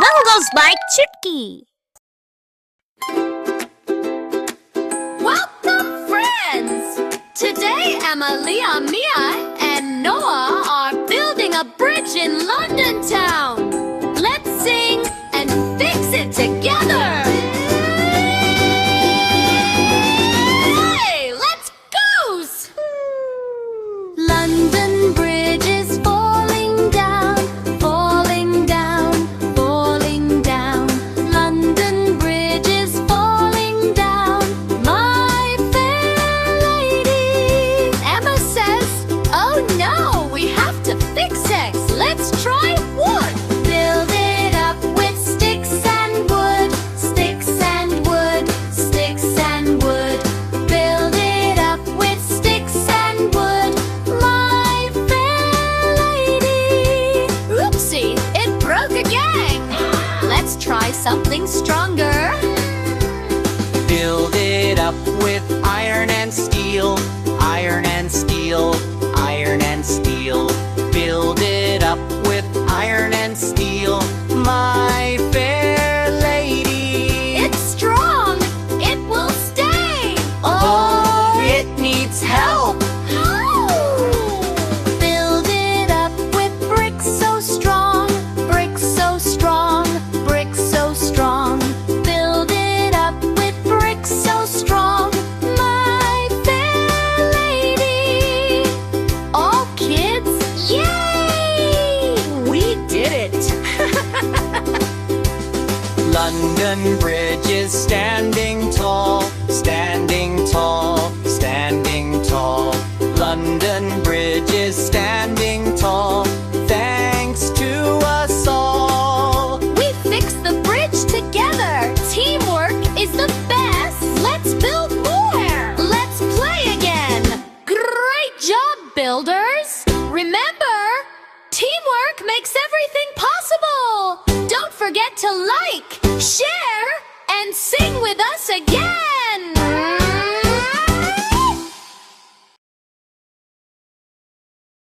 Bungles by Chutki. Welcome, friends! Today, Emilia, Mia, and Noah are building a bridge in London town. Let's sing and fix it together! Hey, let's goose! London Bridge is falling down, falling down, falling down. London Bridge is falling down, my fair lady. Emma says, oh no, we have to fix it. Let's try wood. Build it up with sticks and wood, sticks and wood, sticks and wood. Build it up with sticks and wood, my fair lady. Oopsie, it broke again. Let's try something stronger. Build it up with iron and steel, iron and steel, iron and steel. Build it up with iron and steel, my fair lady. It's strong. It will stay. Oh, it needs help. Build it up with bricks so strong, bricks so strong, bricks so strong. Build it up with bricks so strong, my fair lady. All kids, yay! We did it! London Bridge is standing tall, standing tall, standing tall. London Bridge is standing tall, thanks to us all. We fixed the bridge together. Teamwork is the best. Let's build more. Let's play again. Great job, builders. Remember, teamwork makes everything possible. Don't forget to like, share, and sing with us